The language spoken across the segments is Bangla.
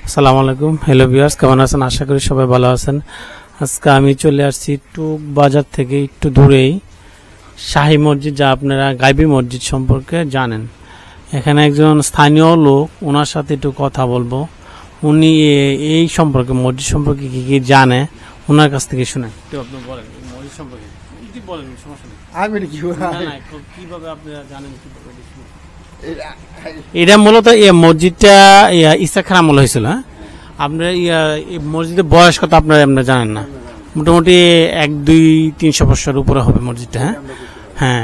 আসসালামু আলাইকুম। হ্যালো ভিউয়ার্স, কেমন আছেন? আশা করি সবাই ভালো আছেন। আজকে আমি চলে আসছি টুক বাজার থেকে একটু দূরেই শাহী মসজিদ, যা আপনারা গাইবী মসজিদ সম্পর্কে জানেন। এখানে একজন স্থানীয় লোক, ওনার সাথে একটু কথা বলবো। উনি এই সম্পর্কে, মসজিদ সম্পর্কে কি কি জানে, ওনার কাছ থেকে শুনে একটু আপনি বলেন মসজিদ সম্পর্কে। কি বলেন, সমস্যা নেই। আমি কি কিভাবে আপনারা জানেন, এটা মূলত এই মসজিদটা ইসাখার আমল হয়েছিল। হ্যাঁ, আপনার এই মসজিদের বয়স কত আপনারা জানেন না? মোটামুটি 1-2-300 বছর উপরে হবে মসজিদটা। হ্যাঁ হ্যাঁ,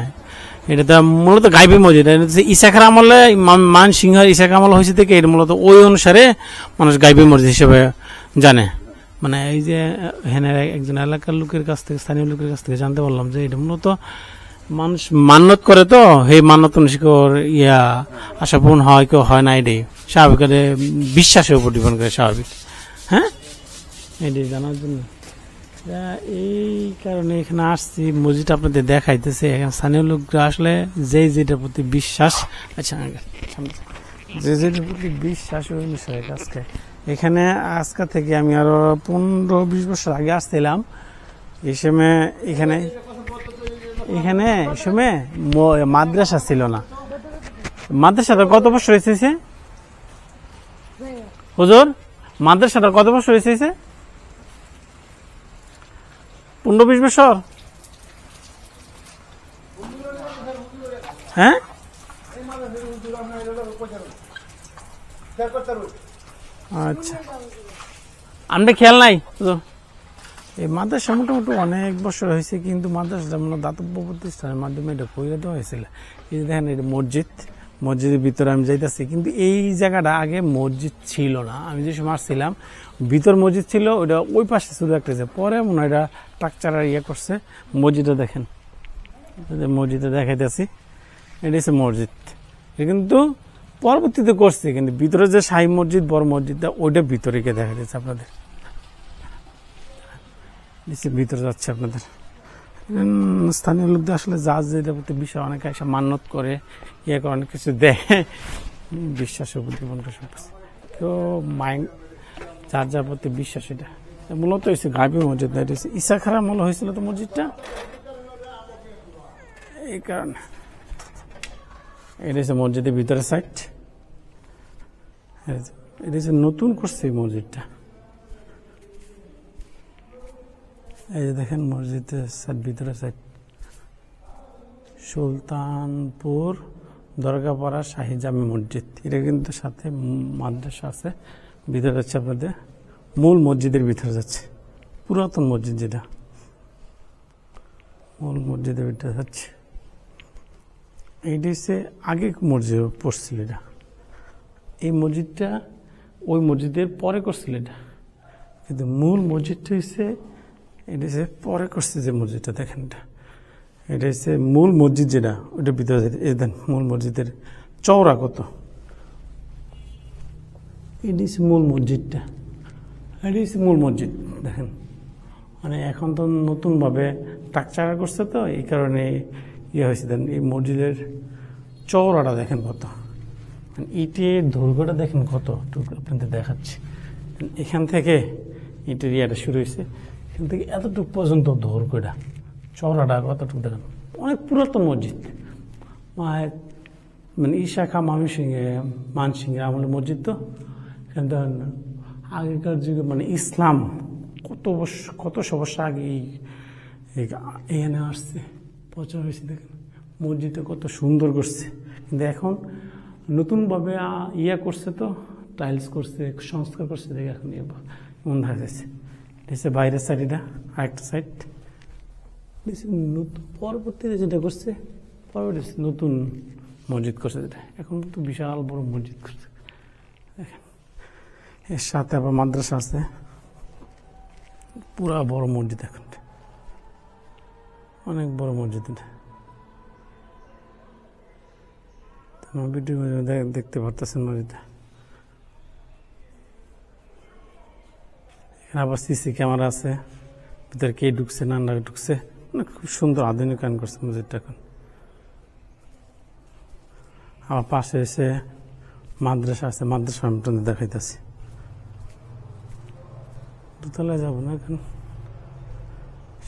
এটা তো মূলত গাইবী মসজিদ। ইসাখার আমলে মান সিংহের ইসাখার আমল হয়েছে থেকে এটা মূলত ওই অনুসারে মানুষ গাইবী মসজিদ হিসেবে জানে। মানে এই যে হ্যাঁ, একজন এলাকার লোকের কাছ থেকে, স্থানীয় লোকের কাছ থেকে জানতে পারলাম যে এটা মূলত মানুষ মান্যত করে, তো এই মান্যত অনুষ্ঠিকর আশা পূরণ হয়, কেউ হয় না। এটাই স্বাভাবিক, বিশ্বাসের উপর ডিপেন্ড করে, স্বাভাবিক। হ্যাঁ, এটাই জানার জন্য এই কারণে এখানে আসছি। মসজিদ আপনাদের দেখাইতেছে। এখানে স্থানীয় লোকরা আসলে যেটার প্রতি বিশ্বাস, আচ্ছা যেটার প্রতি বিশ্বাস ওই অনুসারে কাজ করে। এখানে আজকে থেকে আমি আরো 15-20 বছর আগে আসছিলাম। এই সময় এখানে মাদ্রাসা ছিল না। মাদ্রাসাটা কত বছর হয়েছে হুজুর? মাদ্রাসাটা কত বছর হয়েছে? 15-20 বছর। হ্যাঁ, আচ্ছা, আমরা খেয়াল নাই। এই মাদ্রাসা মোটামুটি অনেক বছর হয়েছে, কিন্তু মাদ্রাসাটা মনে দাতব্য প্রতিষ্ঠানের মাধ্যমে এটা করে দেওয়া হয়েছিল। এই যে দেখেন, এটা মসজিদের ভিতরে আমি যাইতেছি, কিন্তু এই জায়গাটা আগে মসজিদ ছিল না। আমি যে সময় আসছিলাম ভিতর মসজিদ ছিল, ওইটা ওই পাশে শুধু একটা, যে পরে মনে হয় এটা স্ট্রাকচার করছে। মসজিদটা দেখেন, মসজিদে দেখাইতেছি, এটা হচ্ছে মসজিদ। কিন্তু পরবর্তীতে করছে, কিন্তু ভিতরে যে শাহী মসজিদ, বড় মসজিদটা, ওইটা ভিতরে গিয়ে দেখা যাচ্ছে আপনাদের। ভিতরে যাচ্ছে আপনাদের। স্থানীয় লোকদের আসলে যেটার প্রতি বিষয়, অনেকে এসে মান্যত করে, করে অনেক কিছু দেয়, বিশ্বাসের প্রতি কেউ মাইন্ড, যার প্রতি বিশ্বাস। এটা মূলত হয়েছে গাইবী মসজিদ, এটা হচ্ছে ইসাখার আমল হয়েছিল তো মসজিদটা, এই কারণে। এটা হচ্ছে মসজিদের ভিতরে সাইড। এটা হচ্ছে নতুন করছে এই মসজিদটা। এই যে দেখেন মসজিদের ভিতরে সাইড, সুলতানপুর দরগাপাড়া শাহী জামে মসজিদ। এটা কিন্তু সাথে মাদ্রাসা আছে। ভিতরে যাচ্ছে আপনাদের, মূল মসজিদের ভিতরে যাচ্ছে, পুরাতন মসজিদ যেটা, মূল মসজিদের ভিতরে যাচ্ছে। এইটা হচ্ছে আগে মসজিদ পড়ছিল এটা। এই মসজিদটা ওই মসজিদের পরে করছিল এটা, কিন্তু মূল মসজিদটা হচ্ছে, এটা হচ্ছে পরে করছে যে মসজিদটা। দেখেন, এটা হচ্ছে মূল মসজিদ যেটা, ওইটার ভিতরে দেন। মূল মসজিদের চওড়া কত, এটা হচ্ছে মূল মসজিদটা। এটা হচ্ছে মূল মসজিদ। দেখেন, মানে এখন তো নতুনভাবে স্ট্রাকচার করছে, তো এই কারণে হয়েছে। দেন এই মসজিদের চওড়াটা দেখেন কত, ইটের দৈর্ঘ্যটা দেখেন কত, আপনাদের দেখাচ্ছি। এখান থেকে ইটের ইয়াটা শুরু হয়েছে, এখান থেকে এতটুকু পর্যন্ত দৈর্ঘ্যটা, চওড়াটা কতটুকু দেখেন। অনেক পুরাতন মসজিদ, মানে ইসাখা মানসিংহে আমাদের মসজিদ। তো এখানে দেখেন আগেকার যুগে, মানে ইসলাম কত বছর আগে এখানে আসছে, প্রচার হয়েছে। দেখেন মসজিদটা কত সুন্দর করছে, কিন্তু এখন নতুনভাবে করছে, তো টাইলস করছে, সংস্কার করছে, দেখে এখন মন দেখা যাচ্ছে। এটা বাইরের সাইড, এটা আরেকটা সাইড। পরবর্তীতে যেটা করছে, পরবর্তী নতুন মসজিদ করছে যেটা, এখন তো বিশাল বড় মসজিদ করছে। দেখেন, এর সাথে আবার মাদ্রাসা আছে, পুরা বড় মসজিদ। এখন অনেক বড় মসজিদ এটা, ভিডিও দেখতে পারতেছেন মসজিদটা। এখানে আবার সিসি ক্যামেরা আছে, ভিতরে কে ঢুকছে না ঢুকছে, খুব সুন্দর আধুনিকায়ন করছে মসজিদটা। এখন আমার পাশে এসে মাদ্রাসা আছে, মাদ্রাসা আমি দেখাইতেছি। দোতলায় যাবো না এখন,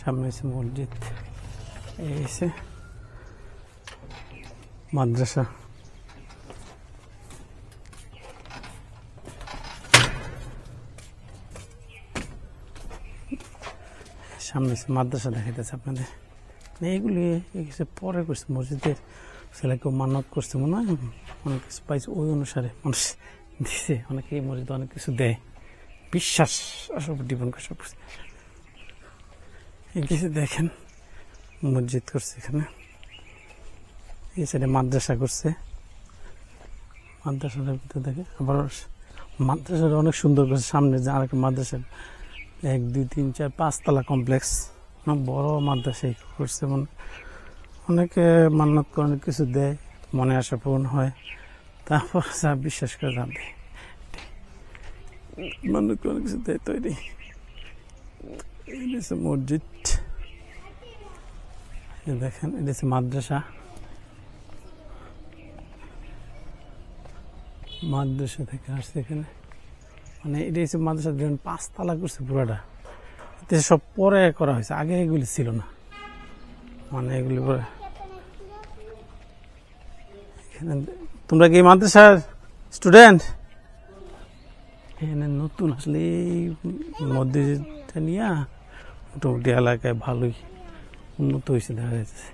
সামনে এসে মসজিদ, এই এসে মাদ্রাসা। সামনে এসে মাদ্রাসা দেখাইতেছে আপনাদের। এইগুলি পরে করছে মসজিদের, ছেলে কেউ মান্নত করছে মনে হয়, অনেক কিছু পাইছে, ওই অনুসারে মানুষ দিছে। অনেকে এই মসজিদে অনেক কিছু দেয়, বিশ্বাস সব ডিপেন্ড করে সব কিছু। দেখেন মসজিদ করছে এখানে, এই সাইডে মাদ্রাসা করছে, মাদ্রাসাটার ভিতরে দেখে। আবার মাদ্রাসাটা অনেক সুন্দর করছে, সামনে যে আরেকটা মাদ্রাসা 1 2 3 4 5 তলা কমপ্লেক্স, বড় মাদ্রাসা করছে। মানে অনেকে মান্নত করে, অনেক কিছু দেয়, মনে আশা পূরণ হয়, তারপর যা বিশ্বাস করে যা দেয়, মান্নত করে অনেক কিছু দেয় তৈরি। এই হচ্ছে মসজিদ, দেখেন এটা হচ্ছে মাদ্রাসা। মাদ্রাসা থেকে আসছে এখানে, মানে এটা হচ্ছে মাদ্রাসা 5 তলা করছে পুরাটা। এতে সব পরে করা হয়েছে, আগে এগুলি ছিল না, মানে এগুলি পরে। তোমরা কি মাদ্রাসার স্টুডেন্ট? এখানে নতুন আসলে এই মসজিদটা নিয়ে মোটামুটি এলাকায় ভালোই উন্নত হয়েছে দেখা যাচ্ছে।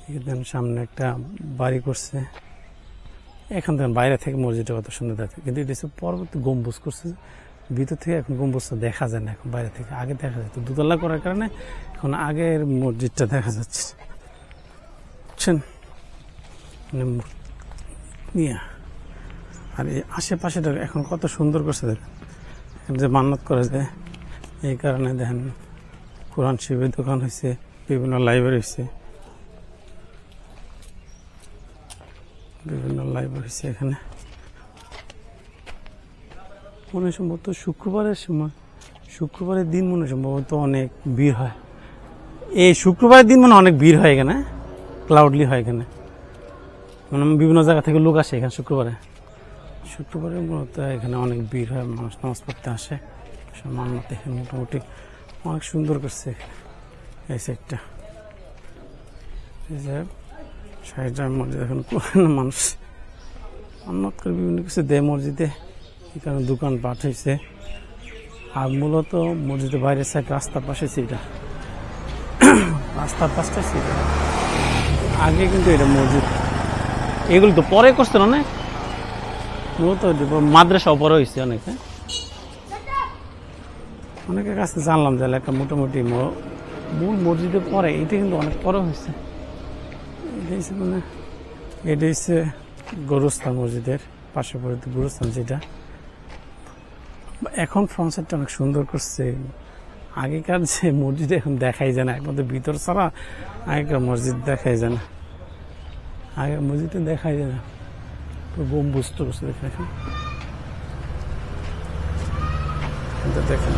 এখানে সামনে একটা বাড়ি করছে, এখান থেকে বাইরে থেকে মসজিদটা কত সুন্দর দেখা, কিন্তু এটা পরবর্তী গম্বুজ করছে ভিতর থেকে, এখন গম্বুজটা দেখা যায় না এখন বাইরে থেকে, আগে দেখা যেত। দোতলা করার কারণে এখন আগের মসজিদটা দেখা যাচ্ছে, বুঝছেন? আর এই আশেপাশেটা এখন কত সুন্দর করছে দেখেন, যে মান্নত করে যায় এই কারণে দেখেন কোরআন শরীফের দোকান হয়েছে, বিভিন্ন লাইব্রেরি হয়েছে, বিভিন্ন লাইব্রেরি হয়েছে এখানে। মনে সম্ভবত শুক্রবারের সময়, শুক্রবারের দিন মনে সম্ভবত অনেক ভিড় হয়। এই শুক্রবারের দিন মানে অনেক ভিড় হয় এখানে, ক্লাউডলি হয় এখানে, মানে বিভিন্ন জায়গা থেকে লোক আসে এখানে শুক্রবারে। শুক্রবারে মূলত এখানে অনেক ভিড় হয়, মানুষ নামাজ পড়তে আসে, মান্নত এখানে মোটামুটি অনেক সুন্দর করছে এই সাইডটা। এই যে সাইডটার মসজিদ এখন মানুষ মান্নত করে বিভিন্ন কিছু দেয় মসজিদে, এখানে দোকান পাঠ হয়েছে। আর মূলত মসজিদের বাইরের সাইড রাস্তার পাশে সেটা, রাস্তার পাশটা সেটা আগে কিন্তু এটা মসজিদ, এগুলো তো পরে করছে অনেক, মূলত মাদ্রাসা পরে হয়েছে অনেক। অনেকের কাছে জানলাম যে এলাকা মোটামুটি মূল মসজিদে পরে, এটা কিন্তু অনেক পরে হয়েছে। এটা হচ্ছে মানে এটা হচ্ছে গোরস্থান, মসজিদের পাশে পড়ে গোরস্থান যেটা। এখন ফ্রন্ট সাইডটা অনেক সুন্দর করছে, আগেকার যে মসজিদ এখন দেখাই যায় না, একমাত্র ভিতর ছাড়া আগেকার মসজিদ দেখাই যায় না, আগের মসজিদে দেখাই যায় না, গম্বুজ তো দেখেন দেখেন।